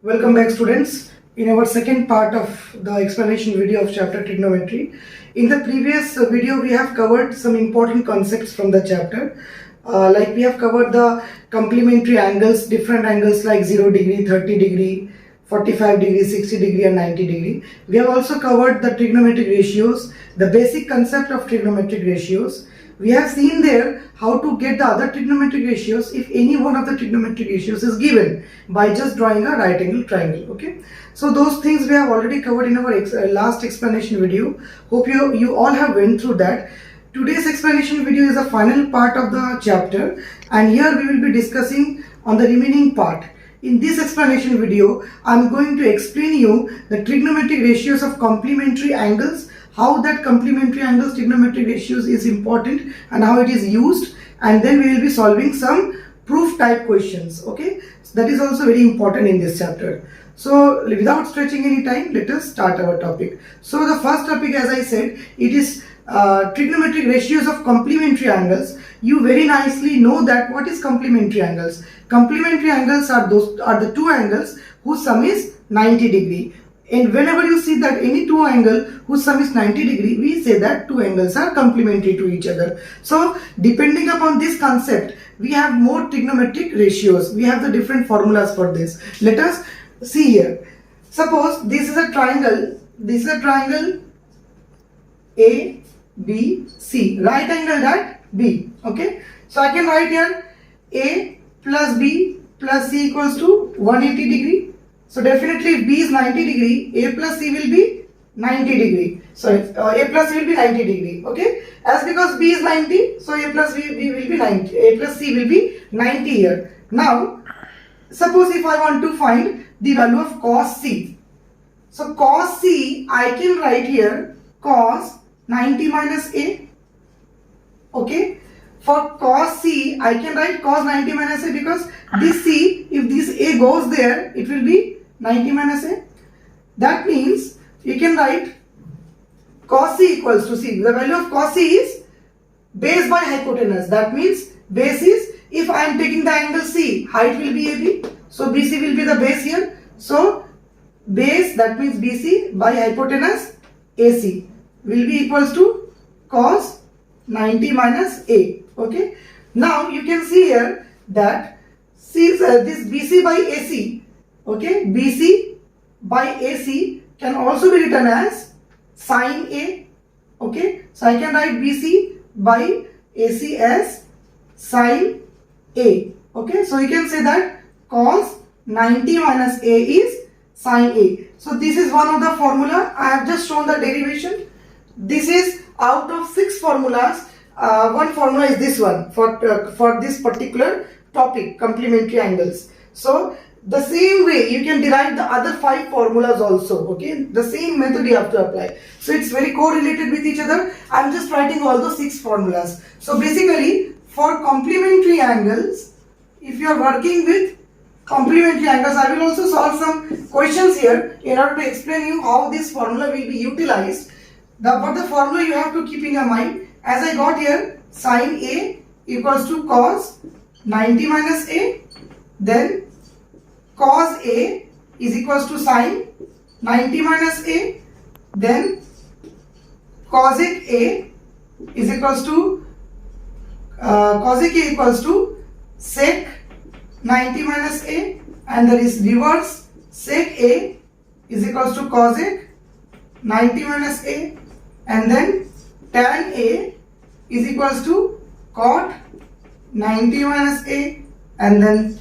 Welcome back, students. In our second part of the explanation video of chapter trigonometry. In the previous video, we have covered some important concepts from the chapter. Like we have covered the complementary angles, different angles like 0 degree, 30 degree, 45 degree, 60 degree and 90 degree. We have also covered the trigonometric ratios, the basic concept of trigonometric ratios. We have seen there how to get the other trigonometric ratios if any one of the trigonometric ratios is given by just drawing a right angle triangle. Okay, so those things we have already covered in our last explanation video. Hope you all have went through that. Today's explanation video is the final part of the chapter, and here we will be discussing on the remaining part. In this explanation video, I am going to explain you the trigonometric ratios of complementary angles, how that complementary angles trigonometric ratios is important and how it is used, and then we will be solving some proof type questions. Okay, so that is also very important in this chapter. So without stretching any time, let us start our topic. So the first topic, as I said, it is trigonometric ratios of complementary angles. You very nicely know that what is complementary angles. Complementary angles are the two angles whose sum is 90 degree. And whenever you see that any two angle whose sum is 90 degree, we say that two angles are complementary to each other. So depending upon this concept, we have more trigonometric ratios. We have the different formulas for this. Let us see here. Suppose this is a triangle. This is a triangle A, B, C. Right angle at B. Okay. So I can write here A plus B plus C equals to 180 degree. So definitely if B is 90 degree, A plus C will be 90 degree. Sorry, A plus C will be 90 degree. Okay. As because B is 90, so A plus B will be 90. A plus C will be 90 here. Now, suppose if I want to find the value of cos C. So cos C, I can write here cos 90 minus A. Okay. For cos C, I can write cos 90 minus A because this C, if this A goes there, it will be 90 minus A. That means you can write cos C equals to C. The value of cos C is base by hypotenuse. That means base is, if I am taking the angle C, height will be AB. So BC will be the base here. So base, that means BC by hypotenuse AC will be equals to cos 90 minus A. Okay. Now you can see here that this BC by AC. Okay, BC by AC can also be written as sin A. Okay, so I can write BC by AC as sin A. Okay, so you can say that cos 90 minus A is sin A. So this is one of the formula. I have just shown the derivation. This is out of 6 formulas. One formula is this one for this particular topic, complementary angles. So the same way you can derive the other 5 formulas also. Okay, the same method you have to apply. So it's very correlated with each other. I'm just writing all those 6 formulas. So basically for complementary angles, if you are working with complementary angles, I will also solve some questions here in order to explain you how this formula will be utilized. But the formula you have to keep in your mind. As I got here, sin A equals to cos 90 minus A, then cos A is equals to sin 90 minus A, then cosec A is equals to cosec A equals to sec 90 minus A, and there is reverse sec A is equals to cosec 90 minus A, and then tan A is equals to cot 90 minus A, and then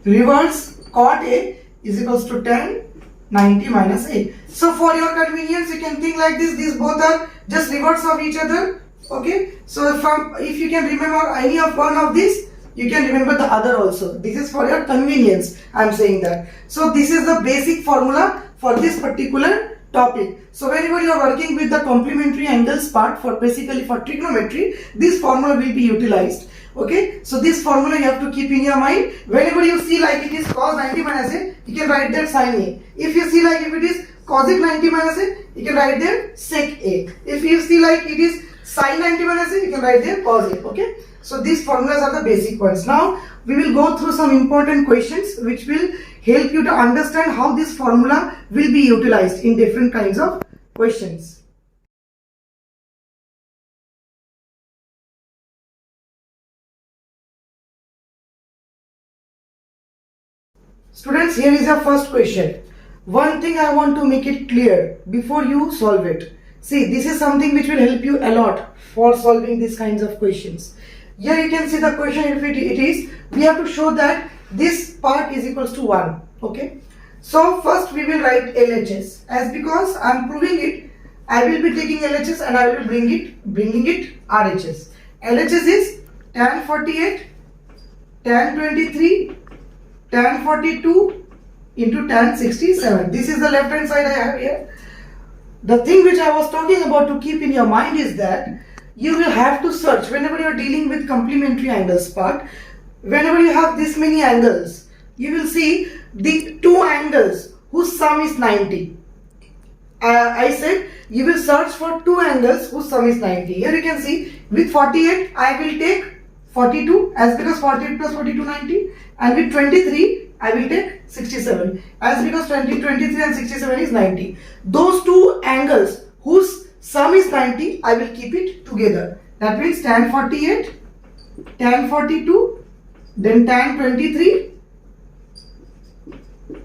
reverse cot A is equals to tan 90 minus A. So for your convenience, you can think like this. These both are just reverse of each other. Okay. So if you can remember any of one of these, you can remember the other also. This is for your convenience. I am saying that. So this is the basic formula for this particular topic. So whenever you are working with the complementary angles part, for basically for trigonometry, this formula will be utilized. Okay, so this formula you have to keep in your mind. Whenever you see like it is cos 90 minus A, you can write there sin A. If you see like if it is cosec 90 minus A, you can write there sec A. If you see like it is sin 90 minus A, you can write there cos A. Okay, so these formulas are the basic ones. Now we will go through some important questions which will help you to understand how this formula will be utilized in different kinds of questions. Students, here is your first question. One thing I want to make it clear before you solve it. See, this is something which will help you a lot for solving these kinds of questions. Here you can see the question, if it is, we have to show that this part is equals to 1. Okay. So first we will write LHS. As because I am proving it, I will be taking LHS and I will be bringing it RHS. LHS is tan 48, tan 23, tan 42 into tan 67. This is the left hand side I have here. The thing which I was talking about to keep in your mind is that you will have to search whenever you are dealing with complementary angles part. Whenever you have this many angles, you will see the two angles whose sum is 90. I said you will search for two angles whose sum is 90. Here you can see with 48 I will take 42, as because 48 plus 42 90, and with 23 I will take 67, as because 23 and 67 is 90. Those two angles whose sum is 90, I will keep it together. That means tan 48, tan 42, then tan 23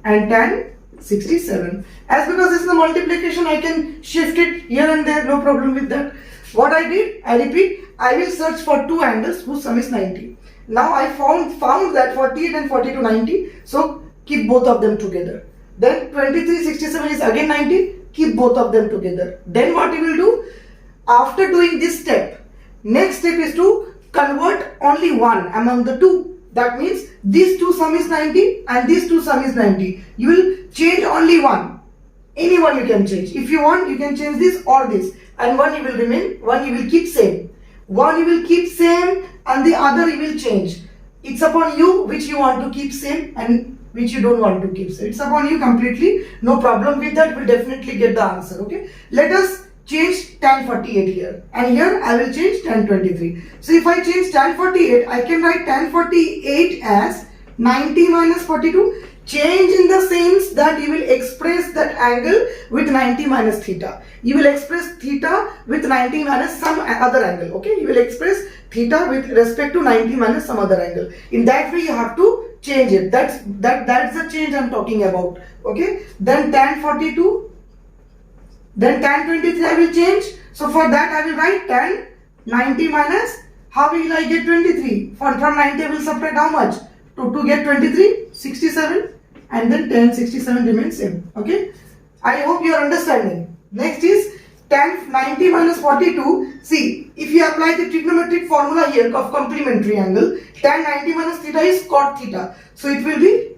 and tan 67. As because this is the multiplication, I can shift it here and there, no problem with that. What I did, I repeat, I will search for two angles whose sum is 90. Now I found that 48 and 42 90, so keep both of them together. Then 23 67 is again 90, keep both of them together. Then what you will do, after doing this step, next step is to convert only one among the two. That means these two sum is 90 and these two sum is 90. You will change only one. Any one you can change. If you want, you can change this or this, and one you will remain, one you will keep same. One you will keep same and the other you will change. It's upon you which you want to keep same and which you don't want to keep same. It's upon you completely. No problem with that. We'll definitely get the answer. Okay. Let us change tan 48 here, and here I will change tan 23. So if I change tan 48, I can write tan 48 as 90 minus 42. Change in the sense that you will express that angle with 90 minus theta. You will express theta with 90 minus some other angle. Okay, you will express theta with respect to 90 minus some other angle. In that way you have to change it. That's the change I'm talking about. Okay, then tan 42, then tan 23 I will change. So for that I will write tan 90 minus, how will I get 23? From 90 I will subtract how much? To get 23, 67, and then tan 67 remains same. Okay, I hope you are understanding. Next is tan 90 minus 42. See, if you apply the trigonometric formula here of complementary angle, tan 90 minus theta is cot theta. So it will be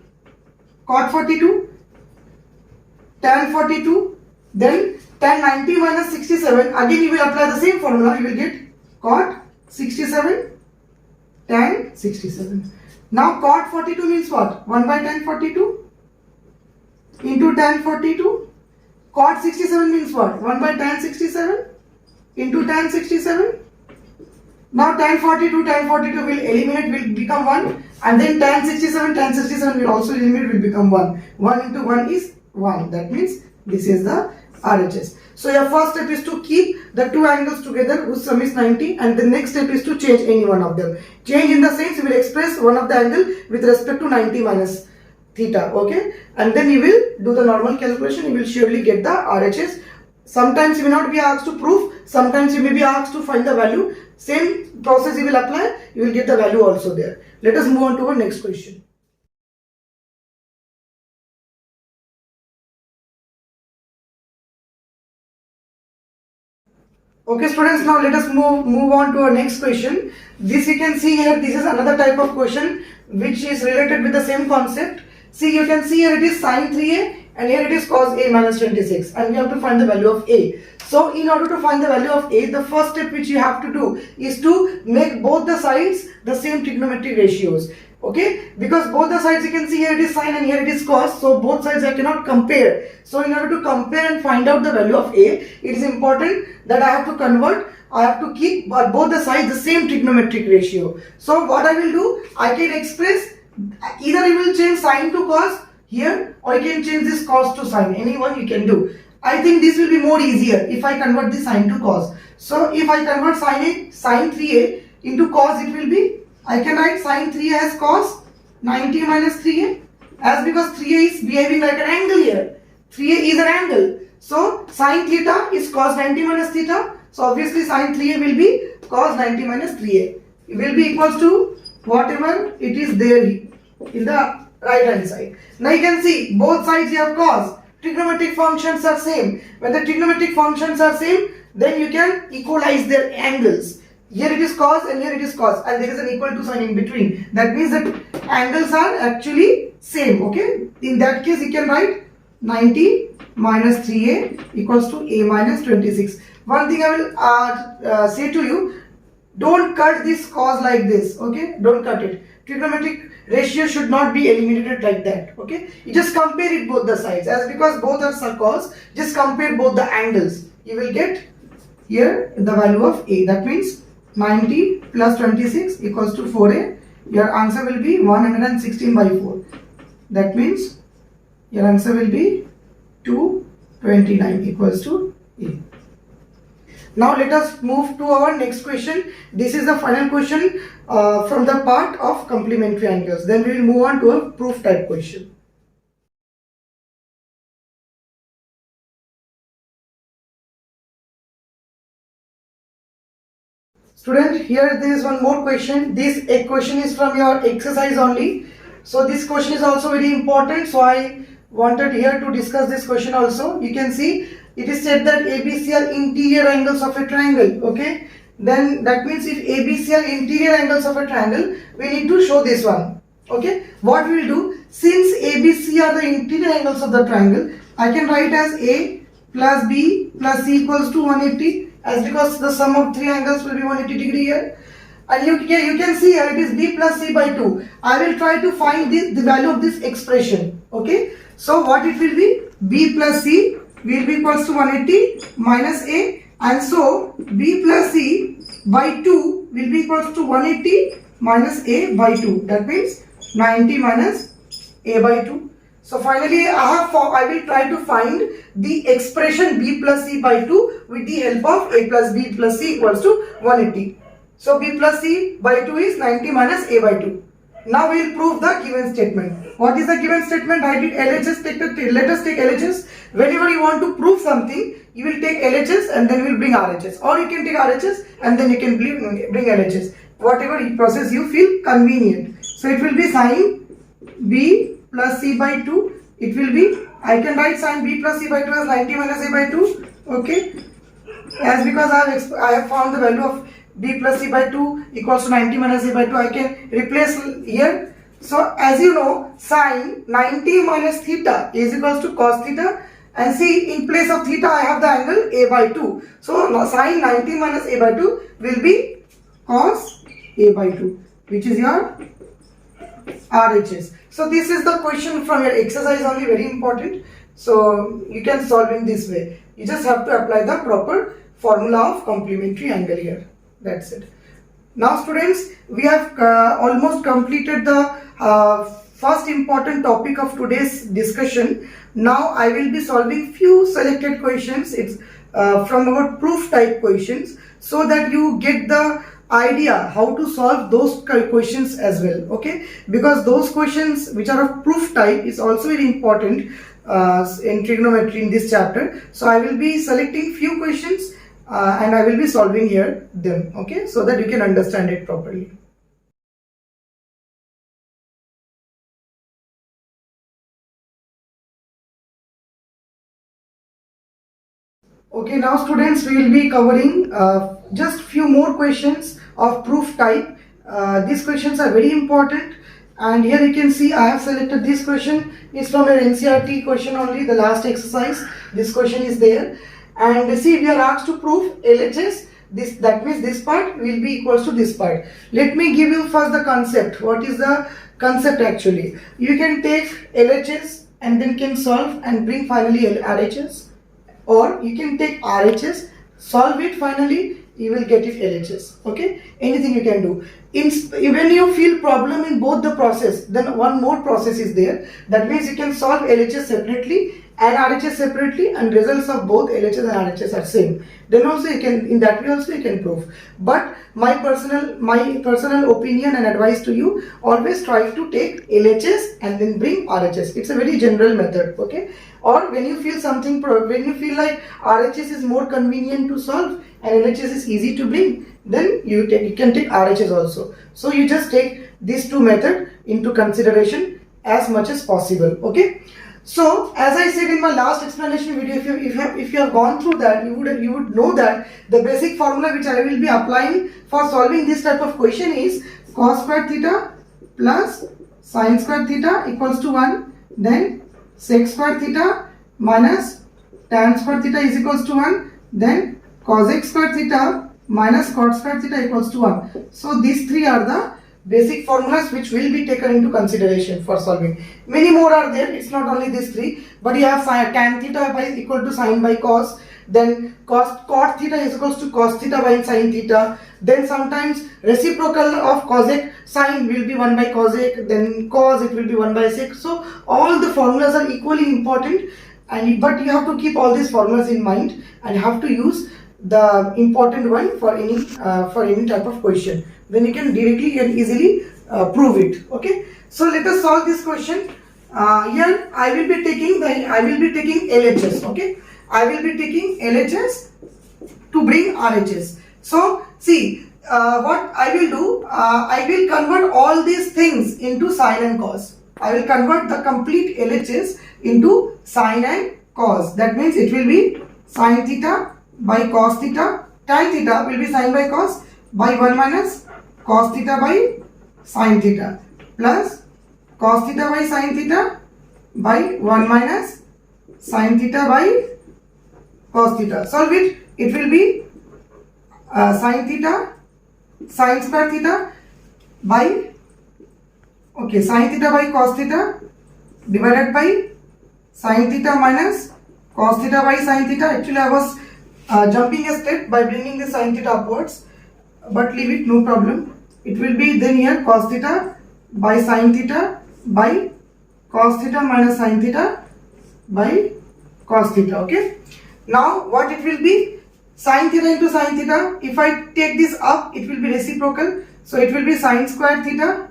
cot 42, tan 42, then tan 90 minus 67. Again you will apply the same formula. You will get cot 67, tan 67. Now cot 42 means what? 1 by tan 42 into tan 42. Cot 67 means what? 1 by tan 67 into tan 67. Now tan 42 will eliminate, will become 1, and then tan 67 will also eliminate, will become 1. 1 into 1 is 1. That means this is the RHS. So your first step is to keep the two angles together whose sum is 90, and the next step is to change any one of them. Change in the sense you will express one of the angle with respect to 90 minus theta. Okay, and then you will do the normal calculation. You will surely get the RHS. Sometimes you may not be asked to prove, sometimes you may be asked to find the value. Same process you will apply, you will get the value also there. Let us move on to our next question. Okay students, now let us move on to our next question. This you can see here, this is another type of question which is related with the same concept. See, you can see here it is sin 3a and here it is cos a minus 26, and we have to find the value of a. So in order to find the value of a, the first step which you have to do is to make both the sides the same trigonometric ratios. Okay, because both the sides you can see here it is sin and here it is cos, so both sides I cannot compare. So in order to compare and find out the value of a, it is important that I have to convert, I have to keep both the sides the same trigonometric ratio. So what I will do, I can express, either I will change sin to cos. here, or you can change this cos to sine. Anyone you can do. I think this will be more easier if I convert the sine to cos. So if I convert sine 3a into cos, it will be, I can write sine 3a as cos 90 minus 3a, as because 3a is behaving like an angle here. 3a is an angle. So sine theta is cos 90 minus theta. So obviously sine 3a will be cos 90 minus 3a. It will be equals to whatever it is there in the right hand side. Now you can see both sides you have cos. Trigonometric functions are same. When the trigonometric functions are same, then you can equalize their angles. Here it is cos and here it is cos, and there is an equal to sign in between. That means that angles are actually same. Okay. In that case, you can write 90 minus 3a equals to a minus 26. One thing I will say to you, don't cut this cos like this. Okay. Don't cut it. Trigonometric ratio should not be eliminated like that. Okay. You just compare it both the sides, as because both are cos, just compare both the angles. You will get here the value of a. That means 90 plus 26 equals to 4a. Your answer will be 116 by 4. That means your answer will be 229 equals to a. Now let us move to our next question. This is the final question from the part of complementary angles. Then we will move on to a proof type question. Student, here there is one more question. This question is from your exercise only. So this question is also very important. So I wanted here to discuss this question also. You can see it is said that ABC are interior angles of a triangle. Okay. Then that means if ABC are interior angles of a triangle, we need to show this one. Okay. What we will do, since ABC are the interior angles of the triangle, I can write as A plus B plus C equals to 180. As because the sum of three angles will be 180 degree here. And you can see here it is B plus C by 2. I will try to find the value of this expression. Okay. So what it will be? B plus C will be equals to 180 minus A. And so B plus C by 2 will be equals to 180 minus A by 2. That means 90 minus A by 2. So finally I will try to find the expression B plus C by 2 with the help of A plus B plus C equals to 180. So B plus C by 2 is 90 minus A by 2. Now we will prove the given statement. What is the given statement? Write it LHS. Let us take LHS. Whenever you want to prove something, you will take LHS and then you will bring RHS. Or you can take RHS and then you can bring LHS. Whatever process you feel convenient. So it will be sine B plus C by 2. It will be, I can write sine B plus C by 2 as 90 minus A by 2. Okay. As because I have found the value of B plus C by 2 equals to 90 minus A by 2, I can replace here. So as you know, sine 90 minus theta is equals to cos theta. And see, in place of theta I have the angle A by 2. So sine 90 minus A by 2 will be cos A by 2, which is your RHS. So this is the question from your exercise only, very important. So you can solve in this way. You just have to apply the proper formula of complementary angle here. That's it. Now students, we have almost completed the first important topic of today's discussion. Now I will be solving few selected questions. It's from our proof type questions, so that you get the idea how to solve those questions as well. Okay, because those questions which are of proof type is also very important in trigonometry in this chapter. So I will be selecting few questions and I will be solving here them. Okay, so that you can understand it properly. Okay, now students, we will be covering just few more questions of proof type. These questions are very important, and here you can see I have selected this question. It's from your NCERT question only, the last exercise. This question is there, and see, we are asked to prove LHS. That means this part will be equals to this part. Let me give you first the concept. What is the concept actually? You can take LHS and then can solve and bring finally RHS. Or you can take RHS, solve it finally, you will get it LHS. Okay, anything you can do. When you feel problem in both the process, then one more process is there. That means you can solve LHS separately and RHS separately, and results of both LHS and RHS are same. Then also you can, in that way also you can prove. But my personal opinion and advice to you, always try to take LHS and then bring RHS. It's a very general method. Okay, or when you feel something, when you feel like RHS is more convenient to solve and LHS is easy to bring, then you can take RHS also. So you just take these two methods into consideration as much as possible. Okay. So as I said in my last explanation video, if you have gone through that, you would know that the basic formula which I will be applying for solving this type of question is cos square theta plus sin square theta equals to 1. Then sec square theta minus tan square theta is equals to 1. Then cosec square theta minus cot square theta equals to 1. So these three are the basic formulas which will be taken into consideration for solving. Many more are there. It's not only these three, but you have tan theta by equal to sin by cos. Then cot theta is equals to cos theta by sin theta. Then sometimes reciprocal of cosec, sin will be 1 by cosec. Then cos, it will be 1 by sec. So all the formulas are equally important, but you have to keep all these formulas in mind and have to use the important one for any type of question. Then you can directly and easily prove it. Okay, so let us solve this question. Here I will be taking LHS. Okay, I will be taking LHS to bring RHS. So see, what I will do, I will convert all these things into sin and cos. I will convert the complete LHS into sin and cos. That means it will be sin theta by cos theta. Tan theta will be sin by cos by 1 minus cos theta by sin theta plus cos theta by sin theta by 1 minus sin theta by cos theta. Solve it. It will be sin theta, sin square theta by sin theta by cos theta divided by sin theta minus cos theta by sin theta. Actually I was jumping a step by bringing the sin theta upwards, but leave it, no problem. It will be then here cos theta by sin theta by cos theta minus sin theta by cos theta. Okay, now what it will be, sin theta into sin theta. If I take this up, it will be reciprocal, so it will be sin square theta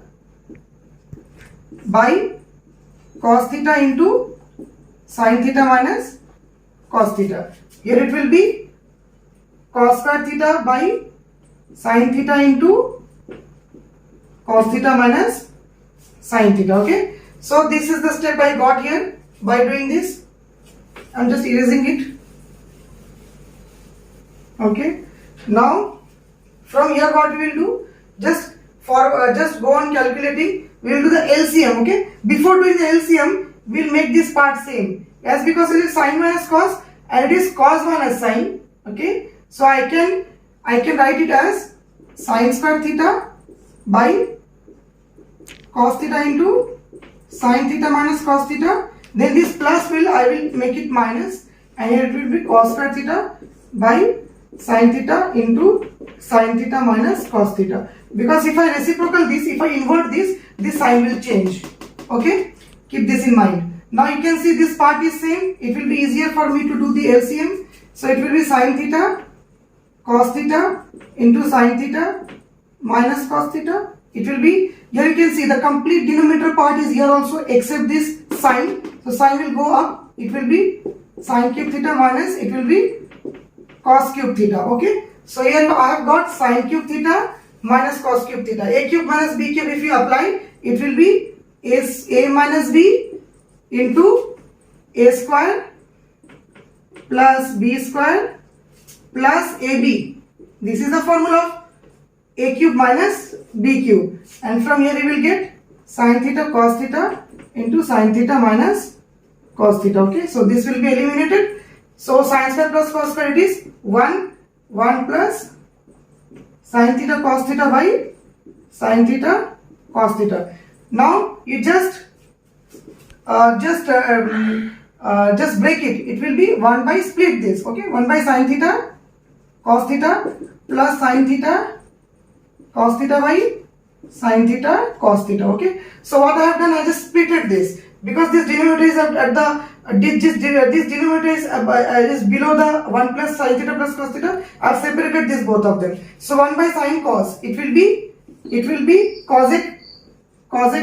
by cos theta into sin theta minus cos theta. Here it will be cos square theta by sin theta into cos theta minus sin theta. Okay, so this is the step I got here by doing this. I'm just erasing it. Okay, now from here what we will do, just go on calculating. We will do the LCM. Okay, before doing the LCM, we will make this part same, as because it is sin minus cos and it is cos minus sin. Okay, so I can write it as sin square theta by cos theta into sin theta minus cos theta. Then this plus I will make it minus, and here it will be cos square theta by sin theta into sin theta minus cos theta. Because if I reciprocal this, if I invert this sign will change. Okay, keep this in mind. Now you can see this part is same. It will be easier for me to do the LCM. So it will be sin theta cos theta into sin theta minus cos theta. It will be, here you can see the complete denominator part is here also except this sin. So sin will go up. It will be sin cube theta minus, it will be cos cube theta. Okay, so here I have got sin cube theta minus cos cube theta. A cube minus b cube, if you apply, it will be a minus b into a square plus b square plus ab. This is the formula of a cube minus b cube, and from here you will get sin theta cos theta into sin theta minus cos theta. Okay, so this will be eliminated. So sin square plus cos square, it is 1 plus sin theta cos theta by sin theta cos theta. Now you just break it. It will be 1 by split this. Okay, 1 by sin theta cos theta plus sine theta cos theta by sine theta cos theta. Okay, so what I have done, I just splitted this because this denominator is at the this denominator is below the 1 plus sine theta plus cos theta. I have separated this both of them. So 1 by sine cos, it will be cosec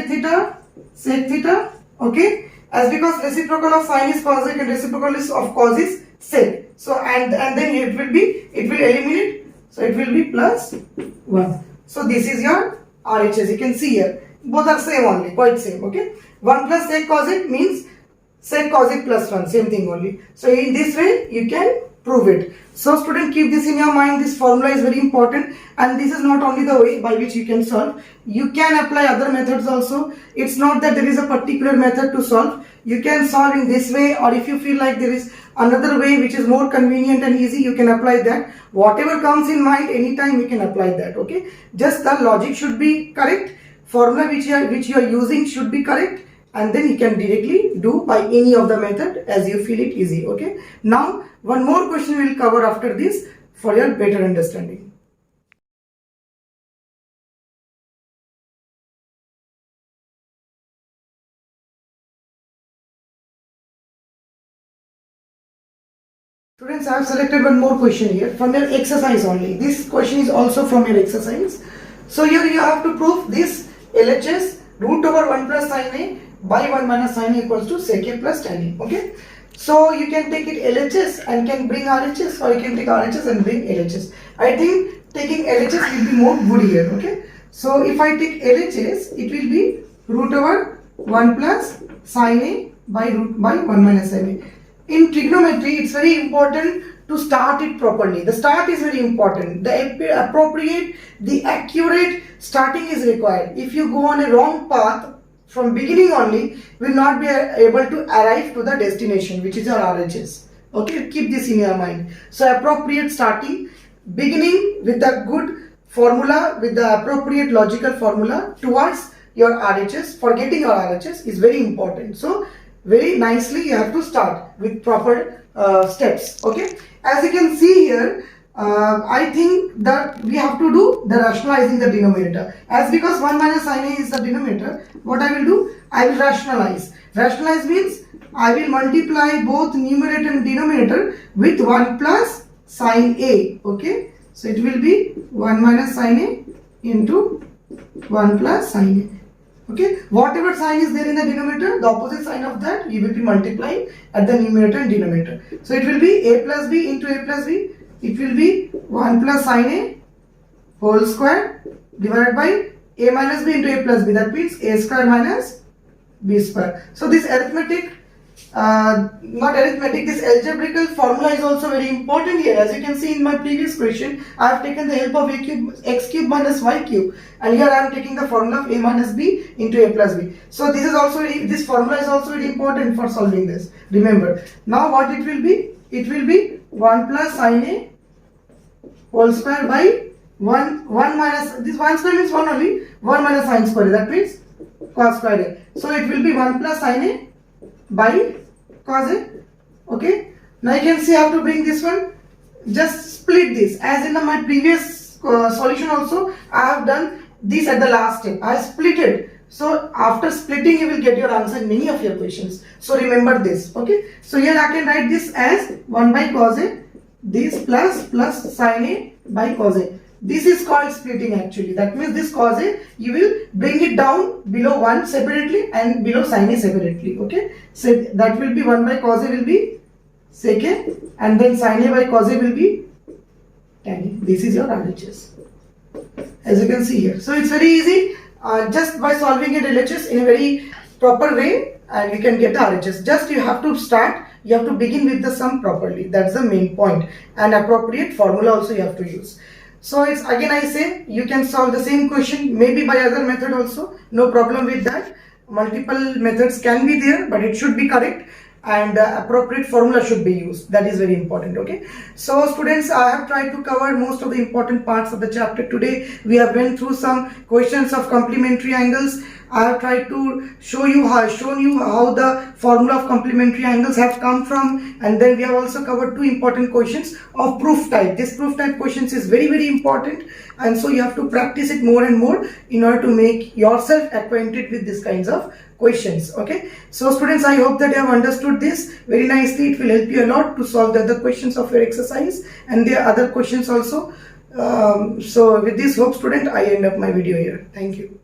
theta sec theta. Okay, as because reciprocal of sine is cosec and reciprocal of cos is sec. So and then it will eliminate. So it will be plus 1. So this is your RHS. You can see here both are same only, quite same. Okay, 1 plus sec cosec means sec cosec plus 1, same thing only. So in this way you can prove it. So student, keep this in your mind. This formula is very important, and this is not only the way by which you can solve. You can apply other methods also. It's not that there is a particular method to solve. You can solve in this way, or if you feel like there is another way which is more convenient and easy, you can apply that. Whatever comes in mind, anytime you can apply that. Okay, just the logic should be correct, formula which you are using should be correct, and then you can directly do by any of the method as you feel it easy. Okay, now one more question we will cover after this for your better understanding. Students, I have selected one more question here from your exercise only. This question is also from your exercise. So here you have to prove this LHS root over 1 plus sine A by 1 minus sine A equals to sec A plus tan A. Okay, so you can take it LHS and can bring RHS, or you can take RHS and bring LHS. I think taking LHS will be more good here. Okay, so if I take LHS, it will be root over 1 plus sine A by 1 minus sine A. In trigonometry, it's very important to start it properly. The start is very important. The appropriate, the accurate starting is required. If you go on a wrong path from beginning only, you will not be able to arrive to the destination, which is your RHS. Okay, keep this in your mind. So appropriate starting, beginning with the good formula, with the appropriate logical formula towards your RHS. For getting your RHS is very important. So very nicely you have to start with proper steps. Okay, as you can see here, I think that we have to do the rationalizing the denominator. As because 1 minus sine A is the denominator, what I will do, I will rationalize. Rationalize means I will multiply both numerator and denominator with 1 plus sine A. Okay, so it will be 1 minus sine A into 1 plus sine A. Okay, whatever sign is there in the denominator, the opposite sign of that you will be multiplying at the numerator and denominator. So it will be A plus B into A plus B. It will be 1 plus sine A whole square divided by A minus B into A plus B. That means A square minus B square. So this arithmetic, this algebraical formula is also very important here. As you can see in my previous question, I have taken the help of A cube, x cube minus y cube, and here I am taking the formula of A minus B into A plus B. So this is also this formula is also very important for solving this. Remember. Now what it will be? It will be 1 plus sine A whole square by 1 minus, this 1 square means 1 only, 1 minus sine square, that means cos square A. So it will be 1 plus sine A by cos A. Okay, now you can see how to bring this one. Just split this, as in my previous solution also I have done this at the last step. I split it. So after splitting you will get your answer in many of your questions. So remember this. Okay, so here I can write this as 1 by cos A, this plus sine A by cos A. This is called splitting actually. That means this cos A, you will bring it down below 1 separately and below sine A separately. Okay, so that will be 1 by cos A will be sec A, and then sine A by cos A will be tan A. This is your RHS, as you can see here. So it's very easy, just by solving it LHS in a very proper way, and you can get the RHS. Just you have to start, you have to begin with the sum properly. That's the main point, and appropriate formula also you have to use. So it's again I say you can solve the same question maybe by other method also, no problem with that. Multiple methods can be there, but it should be correct, and appropriate formula should be used. That is very important. Okay, so students, I have tried to cover most of the important parts of the chapter today. We have went through some questions of complementary angles. I have tried to shown you how the formula of complementary angles have come from, and then we have also covered two important questions of proof type. This proof type questions is very important, and so you have to practice it more and more in order to make yourself acquainted with these kinds of questions. Okay, so students, I hope that you have understood this very nicely. It will help you a lot to solve the other questions of your exercise and the other questions also. So with this hope, student, I end up my video here. Thank you.